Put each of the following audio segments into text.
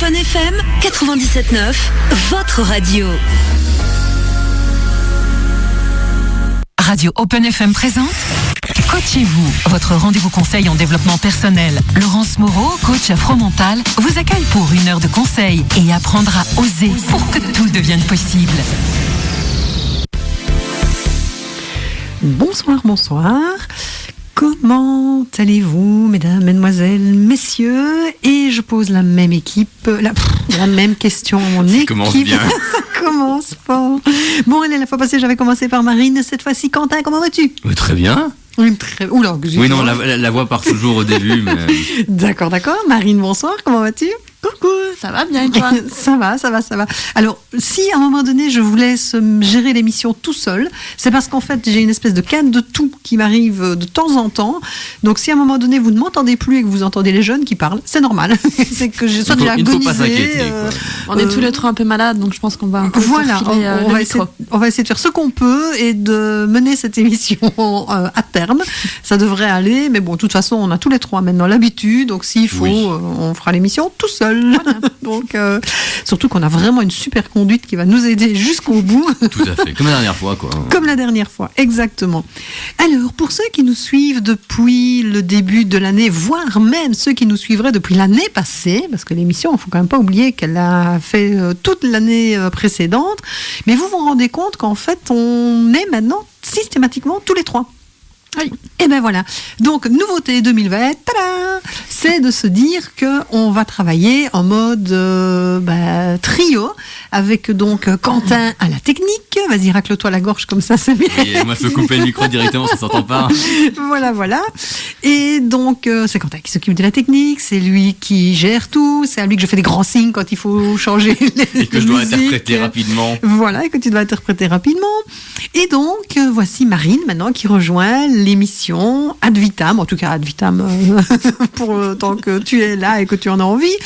Open FM 97.9, votre radio. Radio Open FM présente Coachez-vous, votre rendez-vous conseil en développement personnel. Laurence Moreau, coach afro-mental, vous accueille pour 1 heure de conseil et apprendra à oser pour que tout devienne possible. Bonsoir, bonsoir. Comment allez-vous, mesdames, mesdemoiselles, messieurs? Et je pose la même la même question à mon équipe. Commence bien. Ça commence fort. Bon, allez, la fois passée, j'avais commencé par Marine. Cette fois-ci, Quentin, comment vas-tu? Très bien. Oula, Oui, non, la voix part toujours au début. Mais... D'accord. Marine, bonsoir, comment vas-tu? Coucou, ça va bien et toi? Ça va. Alors, si à un moment donné, je vous laisse gérer l'émission tout seul, c'est parce qu'en fait, j'ai une espèce de canne de tout qui m'arrive de temps en temps. Donc, si à un moment donné, vous ne m'entendez plus et que vous entendez les jeunes qui parlent, c'est normal. C'est que j'ai soit agonisé. On est tous les trois un peu malades, donc je pense qu'on va un peu on va essayer de faire ce qu'on peut et de mener cette émission à terme. Ça devrait aller, mais bon, de toute façon, on a tous les trois maintenant l'habitude. Donc, s'il faut, on fera l'émission tout seul. Voilà. Donc, surtout qu'on a vraiment une super conduite qui va nous aider jusqu'au bout. Tout à fait, comme la dernière fois, quoi. Comme la dernière fois, exactement. Alors, pour ceux qui nous suivent depuis le début de l'année, voire même ceux qui nous suivraient depuis l'année passée, parce que l'émission, il ne faut quand même pas oublier qu'elle a fait toute l'année précédente, mais vous vous rendez compte qu'en fait, on est maintenant systématiquement tous les trois. Oui. Et ben voilà. Donc, nouveauté 2020, tada, c'est de se dire qu'on va travailler en mode trio, avec donc Quentin à la technique. Vas-y, racle-toi la gorge comme ça, c'est bien. Et moi, je peux couper le micro directement, ça s'entend pas. Voilà. Et donc, c'est Quentin qui s'occupe de la technique, c'est lui qui gère tout, c'est à lui que je fais des grands signes quand il faut changer les Et que je dois interpréter rapidement. Voilà, et que tu dois interpréter rapidement. Et donc, voici Marine maintenant qui rejoint l'émission Ad Vitam, en tout cas Ad Vitam pour tant que tu es là et que tu en as envie,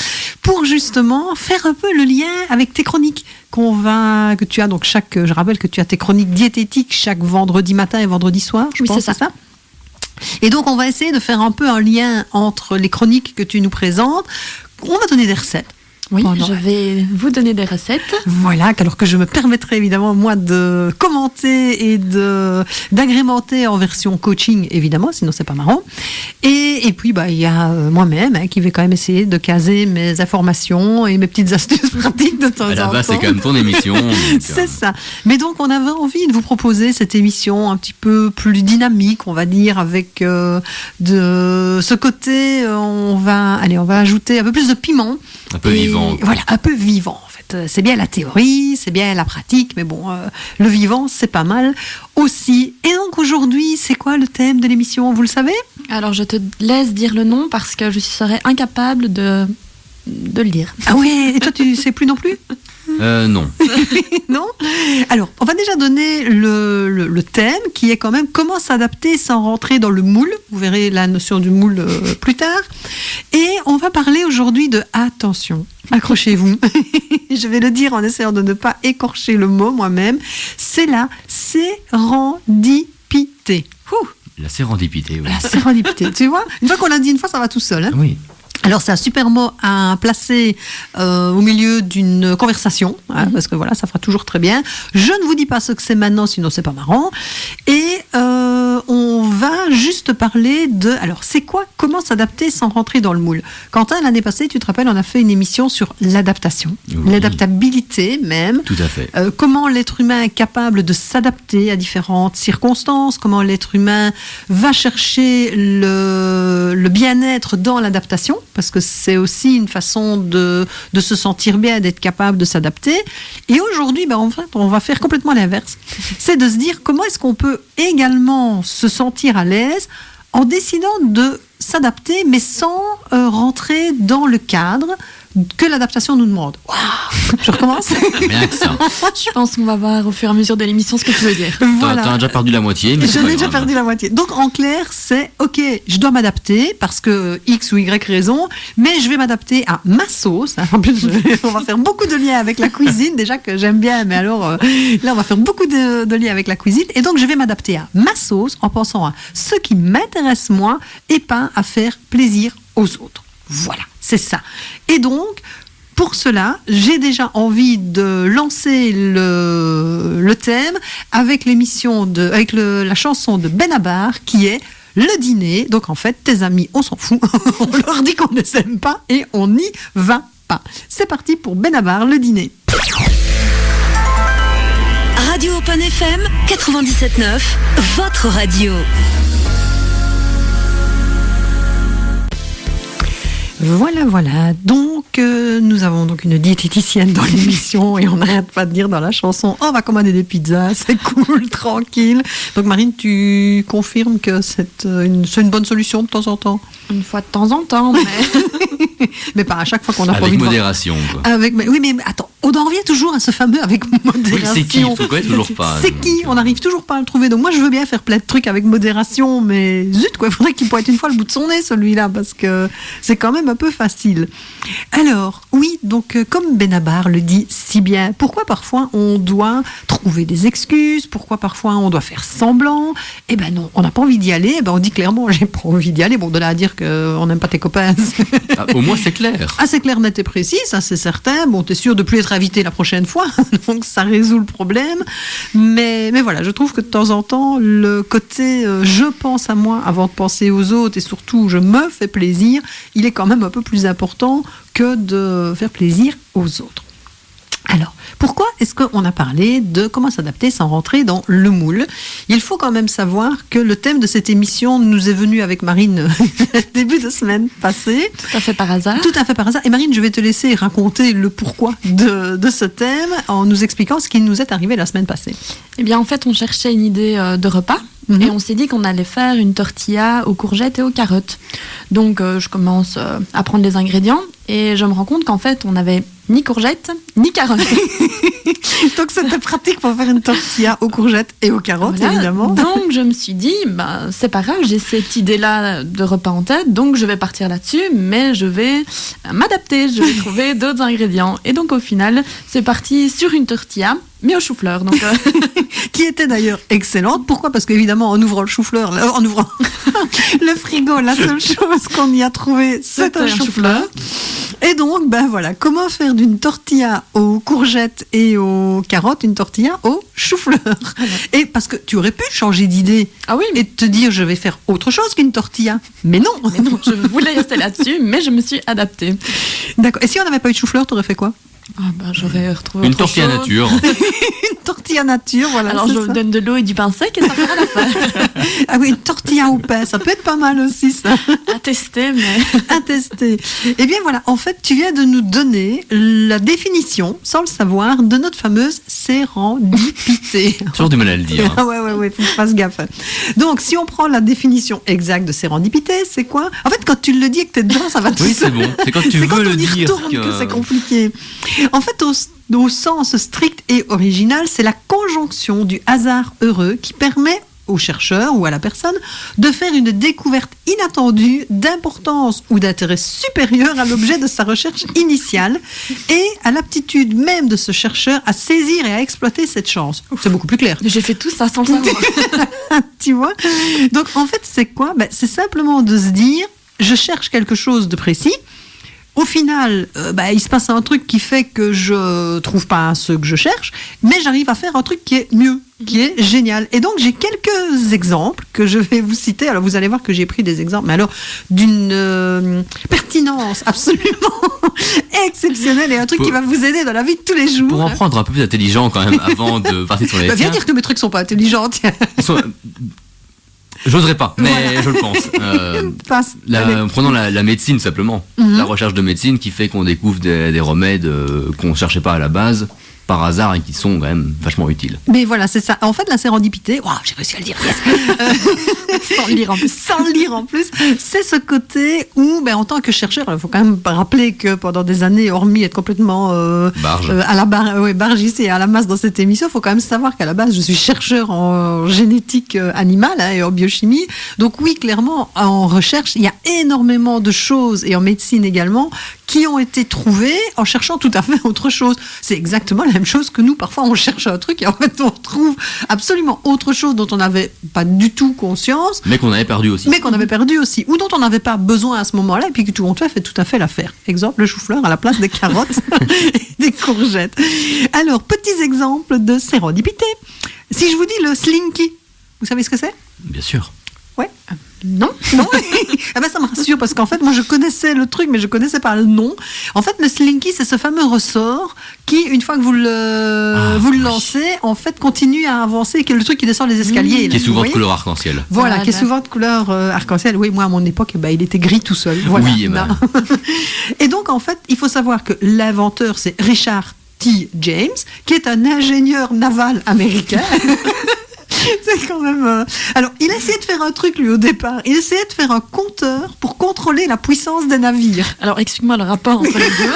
pour justement faire un peu le lien avec tes chroniques que tu as donc je rappelle que tu as tes chroniques diététiques chaque vendredi matin et vendredi soir, je pense, c'est ça. Et donc on va essayer de faire un peu un lien entre les chroniques que tu nous présentes. On va donner des recettes. Oui, je vais vous donner des recettes. Voilà, alors que je me permettrai évidemment, moi, de commenter et d'agrémenter en version coaching, évidemment, sinon c'est pas marrant. Et puis, il y a moi-même qui vais quand même essayer de caser mes informations et mes petites astuces pratiques de temps en temps. À la base, c'est quand même ton émission. C'est ça. Mais donc, on avait envie de vous proposer cette émission un petit peu plus dynamique, on va dire, avec de ce côté, on va ajouter un peu plus de piment. Un peu vivant. Voilà, un peu vivant en fait. C'est bien la théorie, c'est bien la pratique, mais bon, le vivant, c'est pas mal aussi. Et donc aujourd'hui, c'est quoi le thème de l'émission, vous le savez? Alors je te laisse dire le nom parce que je serais incapable de le dire. Ah ouais, et toi tu sais plus non plus? Non. Non? Alors, on va déjà donner le thème qui est quand même comment s'adapter sans rentrer dans le moule. Vous verrez la notion du moule plus tard. Et on va parler aujourd'hui de attention. Accrochez-vous. Je vais le dire en essayant de ne pas écorcher le mot moi-même. C'est la sérendipité. La sérendipité, oui. La sérendipité, tu vois? Une fois qu'on l'a dit une fois, ça va tout seul. Hein? Oui. Alors, c'est un super mot à placer au milieu d'une conversation, parce que voilà, ça fera toujours très bien. Je ne vous dis pas ce que c'est maintenant, sinon c'est pas marrant. Et on va juste parler de... Alors, c'est quoi? Comment s'adapter sans rentrer dans le moule? Quentin, l'année passée, tu te rappelles, on a fait une émission sur l'adaptation, l'adaptabilité même. Tout à fait. Comment l'être humain est capable de s'adapter à différentes circonstances, comment l'être humain va chercher le bien-être dans l'adaptation, parce que c'est aussi une façon de se sentir bien, d'être capable de s'adapter. Et aujourd'hui, en fait, on va faire complètement l'inverse. C'est de se dire comment est-ce qu'on peut également se sentir à l'aise en décidant de s'adapter, mais sans rentrer dans le cadre que l'adaptation nous demande. Waouh! Je recommence. Rien que ça. Je pense qu'on va voir au fur et à mesure de l'émission ce que tu veux dire. Voilà. T'as déjà perdu la moitié. Mais j'en ai déjà perdu la moitié. Donc en clair, c'est ok, je dois m'adapter parce que X ou Y raison, mais je vais m'adapter à ma sauce. En plus, on va faire beaucoup de liens avec la cuisine, déjà que j'aime bien, mais alors là, on va faire beaucoup de liens avec la cuisine. Et donc, je vais m'adapter à ma sauce en pensant à ce qui m'intéresse moi et pas à faire plaisir aux autres. Voilà, c'est ça. Et donc, pour cela, j'ai déjà envie de lancer le thème avec la chanson de Benabar qui est le dîner. Donc en fait, tes amis, on s'en fout. On leur dit qu'on ne s'aime pas et on n'y va pas. C'est parti pour Benabar, le dîner. Radio Open FM 97.9, votre radio. Voilà. Donc, nous avons donc une diététicienne dans l'émission et on n'arrête pas de dire dans la chanson « On va commander des pizzas, c'est cool, tranquille ». Donc, Marine, tu confirmes que c'est une bonne solution de temps en temps? Une fois de temps en temps, mais... Mais pas à chaque fois qu'on a pas Avec envie de voir. modération, quoi. Oui, mais attends, on en revient toujours à ce fameux avec modération. Oui, c'est qui? Il faut connaître toujours pas. C'est qui? On n'arrive toujours pas à le trouver. Donc moi, je veux bien faire plein de trucs avec modération, mais zut, quoi. Il faudrait qu'il pointe une fois le bout de son nez, celui-là, parce que c'est quand même un peu facile. Alors, oui, donc comme Benabar le dit si bien, pourquoi parfois on doit trouver des excuses? Pourquoi parfois on doit faire semblant? Eh ben non, on n'a pas envie d'y aller. Eh ben on dit clairement, j'ai pas envie d'y aller. Bon, de là à dire qu'on n'aime pas tes copains. Au moins, c'est clair. Ah, c'est clair, net et précis, ça c'est certain. Bon, t'es sûr de plus être invité la prochaine fois, donc ça résout le problème. Mais voilà, je trouve que de temps en temps, le côté je pense à moi avant de penser aux autres et surtout je me fais plaisir, il est quand même un peu plus important que de faire plaisir aux autres. Alors, pourquoi est-ce qu'on a parlé de comment s'adapter sans rentrer dans le moule? Il faut quand même savoir que le thème de cette émission nous est venu avec Marine début de semaine passée. Tout à fait par hasard. Tout à fait par hasard. Et Marine, je vais te laisser raconter le pourquoi de ce thème en nous expliquant ce qui nous est arrivé la semaine passée. Eh bien, en fait, on cherchait une idée de repas. Et on s'est dit qu'on allait faire une tortilla aux courgettes et aux carottes. Donc, je commence à prendre les ingrédients et je me rends compte qu'en fait, on n'avait ni courgettes, ni carottes. Donc, c'était pratique pour faire une tortilla aux courgettes et aux carottes, Voilà. évidemment. Donc, je me suis dit, c'est pas grave, j'ai cette idée-là de repas en tête, donc je vais partir là-dessus, mais je vais m'adapter, je vais trouver d'autres ingrédients. Et donc, au final, c'est parti sur une tortilla, mais au chou-fleur. Donc, Qui était d'ailleurs excellente. Pourquoi? Parce qu'évidemment, en ouvrant le chou-fleur, en ouvrant le frigo, la seule chose qu'on y a trouvé, c'est un chou-fleur. Et donc, voilà, comment faire d'une tortilla aux courgettes et aux carottes une tortilla au chou-fleur? Et parce que tu aurais pu changer d'idée ah oui, et te dire je vais faire autre chose qu'une tortilla. Mais non. mais non, je voulais rester là-dessus, mais je me suis adaptée. D'accord. Et si on n'avait pas eu de chou-fleur, t'aurais fait quoi? J'aurais retrouvé Une autre tortilla chose. nature. Une tortilla nature, voilà. Alors, c'est je ça. donne de l'eau et du pain sec et ça fera l'affaire. Ah oui, une tortilla au pain, ça peut être pas mal aussi, ça. À tester, mais... À tester. Eh bien voilà, en fait, tu viens de nous donner la définition, sans le savoir, de notre fameuse sérendipité. Toujours du mal à le dire. Hein. Ah ouais, faut que je fasse gaffe. Donc, si on prend la définition exacte de sérendipité, c'est quoi? En fait, quand tu le dis et que t'es dedans, ça va tout Oui, seul. c'est bon. C'est quand tu C'est quand veux on le y dire retourne que c'est compliqué. En fait, au sens strict et original, c'est la conjonction du hasard heureux qui permet au chercheur ou à la personne de faire une découverte inattendue d'importance ou d'intérêt supérieur à l'objet de sa recherche initiale et à l'aptitude même de ce chercheur à saisir et à exploiter cette chance. C'est beaucoup plus clair. J'ai fait tout ça sans le savoir. Tu vois? Donc en fait, c'est quoi? C'est simplement de se dire, je cherche quelque chose de précis. Au final, il se passe un truc qui fait que je trouve pas ce que je cherche, mais j'arrive à faire un truc qui est mieux, qui est génial. Et donc, j'ai quelques exemples que je vais vous citer. Alors, vous allez voir que j'ai pris des exemples, mais alors, d'une pertinence absolument exceptionnelle et un truc qui va vous aider dans la vie de tous les jours. Pour en prendre un peu plus intelligent quand même avant de partir sur les Viens tiens. dire que mes trucs sont pas intelligents, tiens. J'oserais pas, mais Voilà. je le pense. Passe. Allez. Prenons la médecine simplement. La recherche de médecine qui fait qu'on découvre des remèdes qu'on ne cherchait pas à la base, par hasard, et qui sont quand même vachement utiles. Mais voilà, c'est ça. En fait, la sérendipité, j'ai réussi à le dire, yes. Sans le lire en plus. Sans le lire en plus, c'est ce côté où, en tant que chercheur, il faut quand même rappeler que pendant des années, hormis être complètement Barge. à la bargiste et à la masse dans cette émission, il faut quand même savoir qu'à la base, je suis chercheur en génétique animale et en biochimie. Donc oui, clairement, en recherche, il y a énormément de choses, et en médecine également, qui ont été trouvées en cherchant tout à fait autre chose. C'est exactement la même chose que nous, parfois on cherche un truc et en fait on retrouve absolument autre chose dont on n'avait pas du tout conscience. Mais qu'on avait perdu aussi. Ou dont on n'avait pas besoin à ce moment-là, et puis que tout compte fait tout à fait l'affaire. Exemple, le chou-fleur à la place des carottes et des courgettes. Alors, petits exemples de sérendipité. Si je vous dis le slinky, vous savez ce que c'est ? Bien sûr. Ouais. Non. Ah ben ça me rassure parce qu'en fait moi je connaissais le truc mais je connaissais pas le nom. En fait le slinky c'est ce fameux ressort qui une fois que vous le lancez en fait continue à avancer, qui est le truc qui descend les escaliers. Qui est souvent de couleur arc-en-ciel. Voilà, qui est souvent de couleur arc-en-ciel. Oui, moi à mon époque il était gris tout seul. Voilà. Oui, Et donc en fait il faut savoir que l'inventeur c'est Richard T. James qui est un ingénieur naval américain. C'est quand même... Alors, il a essayé de faire un truc, lui, au départ. Il essayait de faire un compteur pour contrôler la puissance des navires. Alors, explique-moi le rapport entre les deux.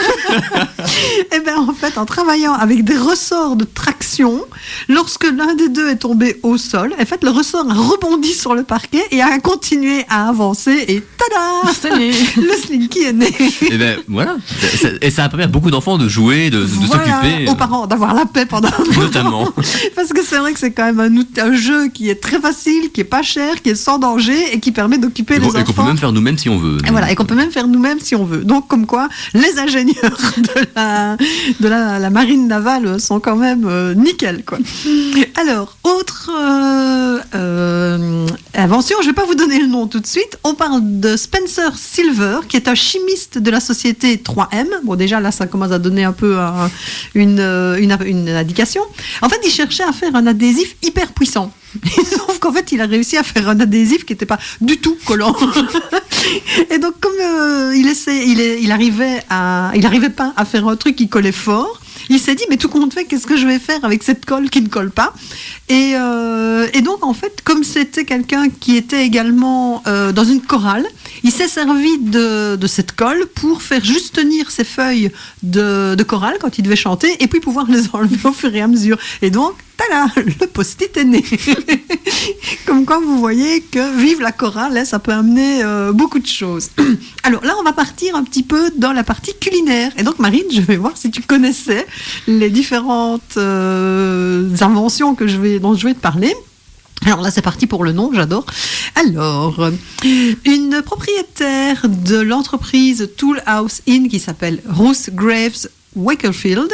Eh bien, en fait, en travaillant avec des ressorts de traction, lorsque l'un des deux est tombé au sol, en fait, le ressort a rebondi sur le parquet et a continué à avancer et tada, le slinky est né. Et ben voilà. Et ça a permis à beaucoup d'enfants de jouer, de s'occuper. Aux parents d'avoir la paix pendant un moment. Notamment. Parce que c'est vrai que c'est quand même un jeu qui est très facile, qui est pas cher, qui est sans danger et qui permet d'occuper les enfants. Et qu'on peut même faire nous-mêmes si on veut. Et voilà, et qu'on peut même faire nous-mêmes si on veut. Donc comme quoi, les ingénieurs de la marine navale sont quand même nickel, quoi. Alors, autre invention, je vais pas vous donner le nom tout de suite. On parle de Spencer Silver, qui est un chimiste de la société 3M. Bon, déjà là, ça commence à donner un peu une indication. En fait, il cherchait à faire un adhésif hyper puissant. Sauf qu'en fait, il a réussi à faire un adhésif qui n'était pas du tout collant. Et donc, comme il arrivait pas à faire un truc qui collait fort, il s'est dit, mais tout compte fait, qu'est-ce que je vais faire avec cette colle qui ne colle pas ? Et donc, en fait, comme c'était quelqu'un qui était également dans une chorale, il s'est servi de cette colle pour faire juste tenir ses feuilles de chorale quand il devait chanter, et puis pouvoir les enlever au fur et à mesure. Et donc, tada, le post-it est né. Comme quoi, vous voyez que vive la chorale, ça peut amener beaucoup de choses. Alors là, on va partir un petit peu dans la partie culinaire. Et donc, Marine, je vais voir si tu connaissais les différentes inventions dont je vais te parler. Alors là, c'est parti pour le nom, j'adore. Alors, une propriétaire de l'entreprise Tool House Inn qui s'appelle Ruth Graves Wakefield,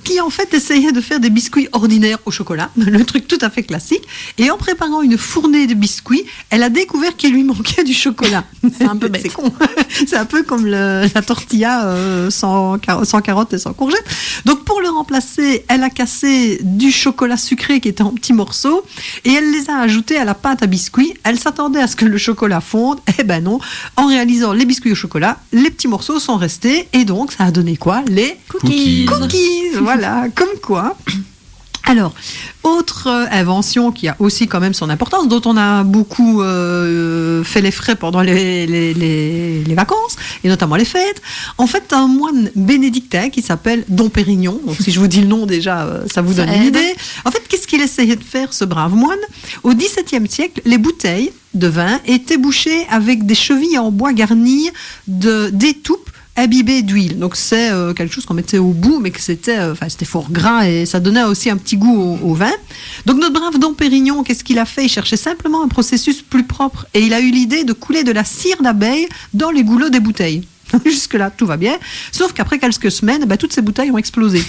qui en fait essayait de faire des biscuits ordinaires au chocolat, le truc tout à fait classique, et en préparant une fournée de biscuits, elle a découvert qu'il lui manquait du chocolat. C'est un peu bête. C'est con. C'est un peu comme la tortilla sans carottes et sans courgettes. Donc pour le remplacer, elle a cassé du chocolat sucré qui était en petits morceaux, et elle les a ajoutés à la pâte à biscuits. Elle s'attendait à ce que le chocolat fonde, eh ben non. En réalisant les biscuits au chocolat, les petits morceaux sont restés, et donc ça a donné quoi ? Les cookies. Voilà, comme quoi. Alors, autre invention qui a aussi quand même son importance, dont on a beaucoup fait les frais pendant les vacances, et notamment les fêtes. En fait, un moine bénédictin qui s'appelle Dom Pérignon, donc si je vous dis le nom déjà, ça vous donne une idée. En fait, qu'est-ce qu'il essayait de faire, ce brave moine ? Au XVIIe siècle, les bouteilles de vin étaient bouchées avec des chevilles en bois garnies d'étoupes imbibé d'huile. Donc c'est quelque chose qu'on mettait au bout, mais que c'était fort gras et ça donnait aussi un petit goût au vin. Donc notre brave Dom Pérignon, qu'est-ce qu'il a fait ? Il cherchait simplement un processus plus propre et il a eu l'idée de couler de la cire d'abeille dans les goulots des bouteilles. Jusque-là, tout va bien. Sauf qu'après quelques semaines, toutes ces bouteilles ont explosé.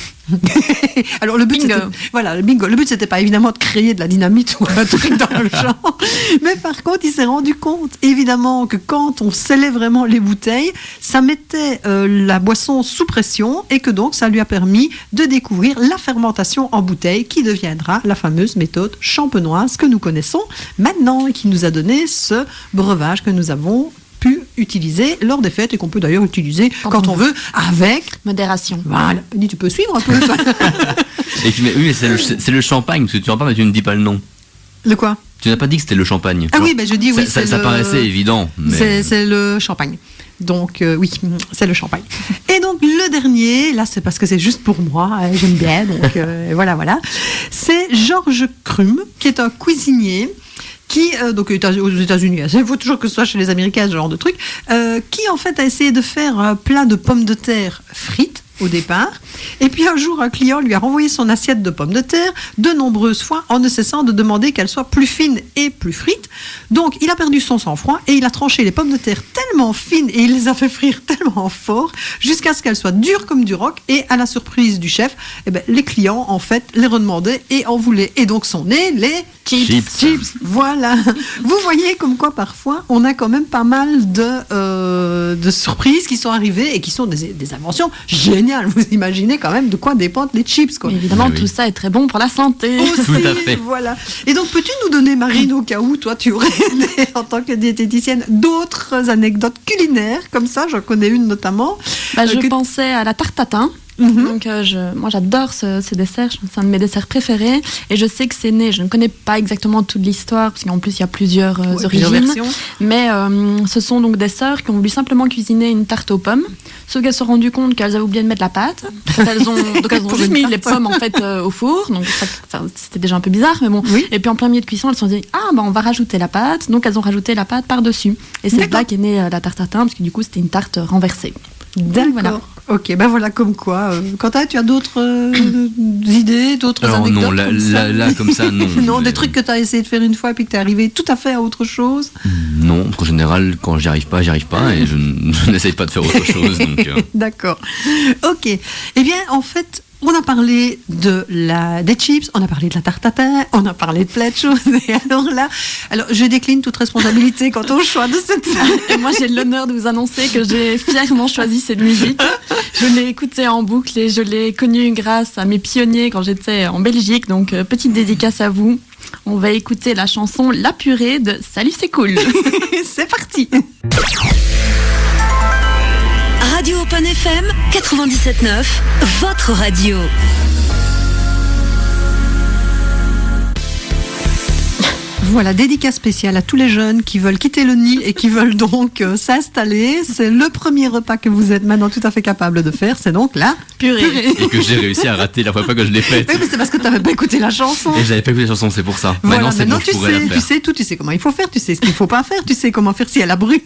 Alors le but, le bingo. Le but, c'était pas évidemment de créer de la dynamite ou un truc dans le genre. Mais par contre, il s'est rendu compte, évidemment, que quand on scellait vraiment les bouteilles, ça mettait la boisson sous pression et que donc, ça lui a permis de découvrir la fermentation en bouteille qui deviendra la fameuse méthode champenoise que nous connaissons maintenant et qui nous a donné ce breuvage que nous avons pu utiliser lors des fêtes et qu'on peut d'ailleurs utiliser quand on veut avec modération. Voilà, tu peux suivre un peu. Et puis, oui, mais c'est le champagne, parce que tu en parles mais tu ne dis pas le nom. Le quoi ? Tu n'as pas dit que c'était le champagne. Ah oui, je dis oui. Ça paraissait évident. Mais... C'est le champagne. Donc oui, c'est le champagne. Et donc le dernier, là c'est parce que c'est juste pour moi, j'aime bien, donc voilà. C'est George Crumb, qui est un cuisinier qui, donc aux États-Unis, il faut toujours que ce soit chez les Américains, ce genre de truc, qui en fait a essayé de faire un plat de pommes de terre frites, au départ. Et puis un jour, un client lui a renvoyé son assiette de pommes de terre de nombreuses fois en ne cessant de demander qu'elles soient plus fines et plus frites. Donc, il a perdu son sang-froid et il a tranché les pommes de terre tellement fines et il les a fait frire tellement fort jusqu'à ce qu'elles soient dures comme du roc. Et à la surprise du chef, les clients, en fait, les redemandaient et en voulaient. Et donc, sont nés les chips. Voilà. Vous voyez comme quoi, parfois, on a quand même pas mal de surprises qui sont arrivées et qui sont des inventions géniales. Vous imaginez quand même de quoi dépendent les chips, quoi. Mais évidemment, Oui. tout ça est très bon pour la santé. Aussi, Tout à fait. voilà. Et donc, peux-tu nous donner, Marine, au cas où toi tu aurais, en tant que diététicienne, d'autres anecdotes culinaires comme ça? J'en connais une notamment. Je pensais à la tarte tatin. Donc, moi, j'adore ce dessert. C'est un de mes desserts préférés. Et je sais que c'est né. Je ne connais pas exactement toute l'histoire, parce qu'en plus, il y a plusieurs Plusieurs origines. versions. Mais ce sont donc des sœurs qui ont voulu simplement cuisiner une tarte aux pommes. Sauf qu'elles se sont rendues compte qu'elles avaient oublié de mettre la pâte. Donc, elles ont Pour juste une mis tarte. les pommes en fait au four. Donc, c'était déjà un peu bizarre, mais bon. Oui. Et puis, en plein milieu de cuisson, elles se sont dit on va rajouter la pâte. Donc, elles ont rajouté la pâte par-dessus. Et c'est D'accord. là qu'est née la tarte tatin, parce que du coup, c'était une tarte renversée. D'accord. Voilà. Ok, voilà comme quoi. Quentin, tu as d'autres idées, d'autres Alors anecdotes non, comme ça là, comme ça, non. Non, des trucs que tu as essayé de faire une fois et puis que tu es arrivé tout à fait à autre chose. Non, en général, quand j'y arrive pas et je n'essaye pas de faire autre chose. Donc, D'accord. Ok. Eh bien, en fait, on a parlé des chips, on a parlé de la tarte tatin, on a parlé de plein de choses. Et alors je décline toute responsabilité quant au choix de cette Et moi, j'ai l'honneur de vous annoncer que j'ai fièrement choisi cette musique. Je l'ai écoutée en boucle et je l'ai connue grâce à mes pionniers quand j'étais en Belgique. Donc, petite dédicace à vous. On va écouter la chanson La Purée de Salut, c'est cool. C'est parti. Radio Open FM 97.9, votre radio. Voilà, dédicace spéciale à tous les jeunes qui veulent quitter le nid et qui veulent donc s'installer. C'est le premier repas que vous êtes maintenant tout à fait capable de faire, c'est donc la Purée. et que j'ai réussi à rater la fois que je l'ai faite. Oui, mais c'est parce que tu n'avais pas écouté la chanson. Et j'avais pas écouté la chanson, c'est pour ça. Voilà, Maintenant, c'est bon, maintenant je pourrais la faire. tu sais tout, tu sais comment il faut faire, tu sais ce qu'il faut pas faire, tu sais comment faire si elle a brûlé.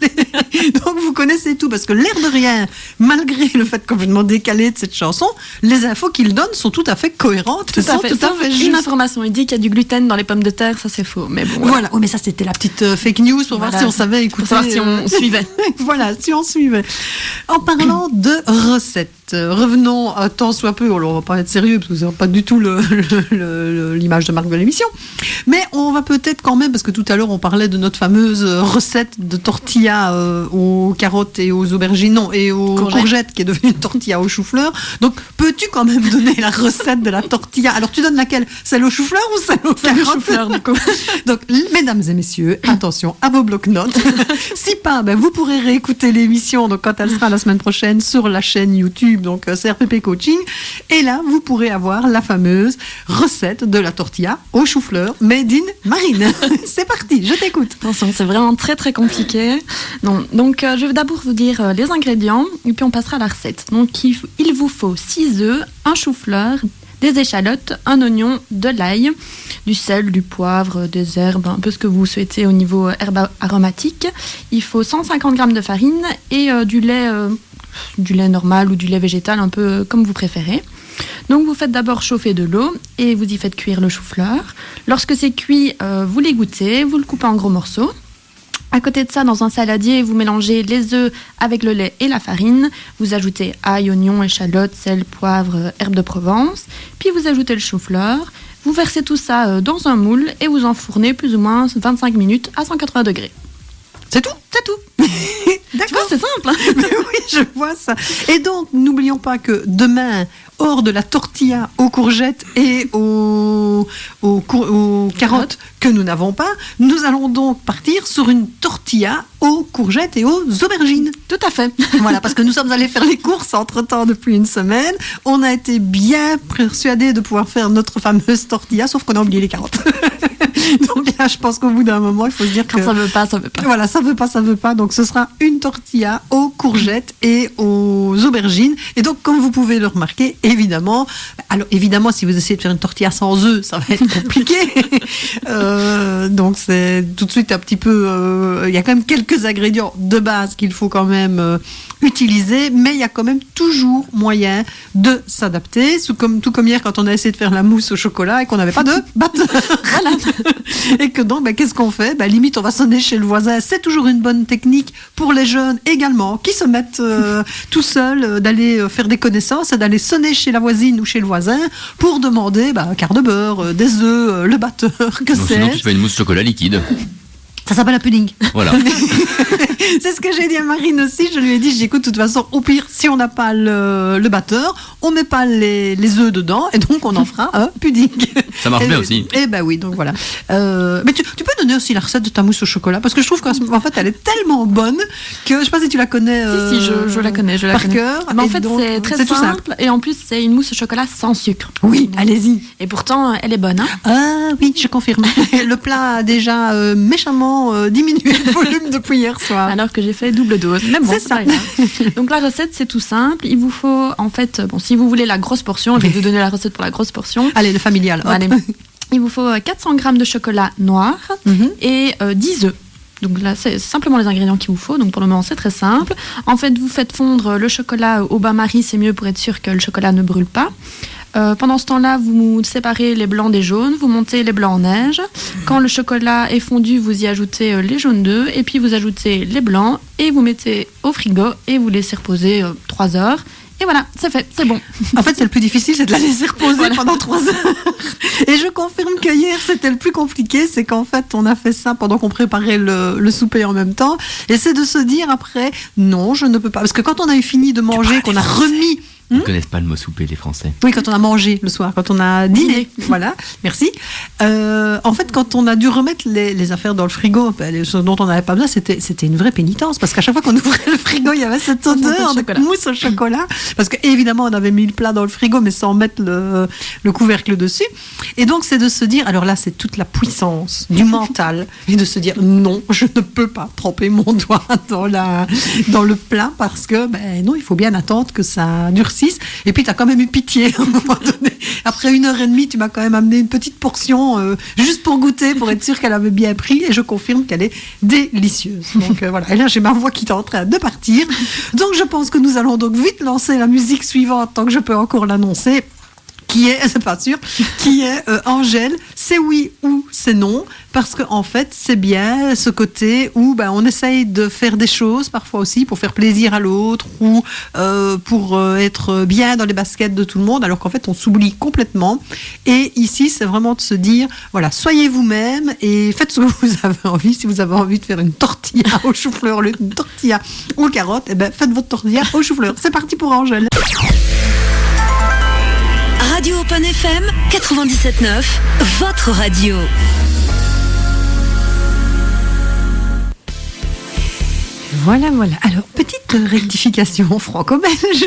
Donc vous connaissez tout, parce que l'air de rien, malgré le fait complètement décalé de cette chanson, les infos qu'il donne sont tout à fait cohérentes, Tout à fait. tout à fait Une justes. information, il dit qu'il y a du gluten dans les pommes de terre, ça c'est faux. Mais bon, Voilà, oui, mais ça c'était la petite fake news pour voir Voilà. si on savait écouter. Pour savoir si on suivait. Voilà, si on suivait. En parlant de recettes, revenons tant soit peu, on ne va pas être sérieux parce que c'est pas du tout l'image de marque de l'émission, mais on va peut-être quand même, parce que tout à l'heure on parlait de notre fameuse recette de tortilla aux carottes et aux aubergines, non, et aux courgettes qui est devenue une tortilla aux chou-fleur. Donc peux-tu quand même donner la recette de la tortilla? Alors tu donnes laquelle? Celle aux chou-fleur ou celle aux carottes? chou-fleur, du coup. Donc mesdames et messieurs, attention à vos blocs-notes. Si pas, vous pourrez réécouter l'émission donc quand elle sera la semaine prochaine sur la chaîne YouTube, donc CRPP Coaching. Et là, vous pourrez avoir la fameuse recette de la tortilla au chou-fleur made in Marine. C'est parti, je t'écoute. Attention, c'est vraiment très très compliqué. Non, donc je vais d'abord vous dire les ingrédients et puis on passera à la recette. Donc il vous faut 6 œufs, un chou-fleur, des échalotes, un oignon, de l'ail, du sel, du poivre, des herbes, un peu ce que vous souhaitez au niveau herbes aromatiques. Il faut 150 g de farine et du lait normal ou du lait végétal, un peu comme vous préférez. Donc vous faites d'abord chauffer de l'eau et vous y faites cuire le chou-fleur. Lorsque c'est cuit, vous l'égouttez, vous le coupez en gros morceaux. À côté de ça, dans un saladier, vous mélangez les œufs avec le lait et la farine. Vous ajoutez ail, oignon, échalotes, sel, poivre, herbes de Provence. Puis vous ajoutez le chou-fleur. Vous versez tout ça dans un moule et vous enfournez plus ou moins 25 minutes à 180 degrés. C'est tout? C'est tout. Tu vois, c'est simple. Hein. Mais oui, je vois ça. Et donc, n'oublions pas que demain, hors de la tortilla aux courgettes et aux carottes que nous n'avons pas, nous allons donc partir sur une tortilla aux courgettes et aux aubergines. Tout à fait. Voilà, parce que nous sommes allés faire les courses entre-temps depuis une semaine. On a été bien persuadés de pouvoir faire notre fameuse tortilla, sauf qu'on a oublié les carottes. Donc là, je pense qu'au bout d'un moment, il faut se dire que... Quand ça veut pas, ça veut pas. Voilà, ça veut pas. Donc ce sera une tortilla aux courgettes et aux aubergines. Et donc, comme vous pouvez le remarquer, évidemment, si vous essayez de faire une tortilla sans œufs, ça va être compliqué. Donc c'est tout de suite un petit peu... Il y a quand même quelques ingrédients de base qu'il faut quand même utiliser, mais il y a quand même toujours moyen de s'adapter. Tout comme hier quand on a essayé de faire la mousse au chocolat et qu'on n'avait pas de batteur. Voilà. Et que donc, qu'est-ce qu'on fait ? Limite, on va sonner chez le voisin. C'est toujours une bonne technique pour les jeunes également, qui se mettent tout seuls d'aller faire des connaissances et d'aller sonner chez la voisine ou chez le voisin pour demander un quart de beurre, des œufs, le batteur, que Donc, c'est. sinon, tu fais une mousse chocolat liquide. Ça s'appelle un pudding. Voilà. C'est ce que j'ai dit à Marine aussi. Je lui ai dit, j'écoute, de toute façon, au pire, si on n'a pas le batteur, on met pas les œufs dedans et donc on en fera un pudding. Ça marche bien aussi. Eh ben oui, donc voilà. Mais tu peux donner aussi la recette de ta mousse au chocolat parce que je trouve qu'en fait, elle est tellement bonne que je sais pas si tu la connais. Si, je la connais, par cœur. Mais en Et fait, donc, c'est très tout simple et en plus, c'est une mousse au chocolat sans sucre. Oui, Donc, allez-y. Et pourtant, elle est bonne. Hein. Ah oui, je confirme. Le plat a déjà méchamment diminué le volume depuis hier soir. Alors que j'ai fait double dose. Mais bon, C'est c'est ça. pas grave. Donc la recette, c'est tout simple. Il vous faut, en fait, si vous voulez la grosse portion, je vais vous donner la recette pour la grosse portion. Allez, le familial. Hop. Allez. Il vous faut 400 g de chocolat noir et 10 œufs. Donc là, c'est simplement les ingrédients qu'il vous faut. Donc pour le moment, c'est très simple. En fait, vous faites fondre le chocolat au bain-marie, c'est mieux pour être sûr que le chocolat ne brûle pas. Pendant ce temps-là, vous séparez les blancs des jaunes, vous montez les blancs en neige. Quand le chocolat est fondu, vous y ajoutez les jaunes d'œufs et puis vous ajoutez les blancs et vous mettez au frigo et vous laissez reposer 3 heures. Et voilà, c'est fait, c'est bon. En fait, c'est le plus difficile, c'est de la laisser reposer pendant 3 heures. Et je confirme que hier, c'était le plus compliqué, c'est qu'en fait, on a fait ça pendant qu'on préparait le souper en même temps. Et c'est de se dire après, non, je ne peux pas. Parce que quand on a eu fini de manger, qu'on a remis... Ils ne connaissent pas le mot souper, les Français. Oui, quand on a mangé le soir, quand on a dîné. Voilà, merci. En fait, quand on a dû remettre les affaires dans le frigo, les choses dont on n'avait pas besoin, c'était une vraie pénitence. Parce qu'à chaque fois qu'on ouvrait le frigo, il y avait cette odeur de mousse au chocolat. Parce qu'évidemment, on avait mis le plat dans le frigo, mais sans mettre le couvercle dessus. Et donc, c'est de se dire, alors là, c'est toute la puissance du mental. Et de se dire, non, je ne peux pas tremper mon doigt dans le plat parce que, non, il faut bien attendre que ça durcisse. Et puis, tu as quand même eu pitié à un moment donné. Après 1h30, tu m'as quand même amené une petite portion juste pour goûter, pour être sûre qu'elle avait bien pris. Et je confirme qu'elle est délicieuse. Donc voilà. Et là, j'ai ma voix qui est en train de partir. Donc, je pense que nous allons donc vite lancer la musique suivante, tant que je peux encore l'annoncer. C'est pas sûr, qui est Angèle, c'est oui ou c'est non, parce que en fait c'est bien ce côté où on essaye de faire des choses parfois aussi pour faire plaisir à l'autre ou pour être bien dans les baskets de tout le monde, alors qu'en fait on s'oublie complètement. Et ici c'est vraiment de se dire voilà, soyez vous-même et faites ce que vous avez envie. Si vous avez envie de faire une tortilla au chou-fleur, une tortilla aux carottes, faites votre tortilla au chou-fleur. C'est parti pour Angèle. Radio Open FM 97.9, votre radio. Voilà. Alors, petite rectification franco-belge.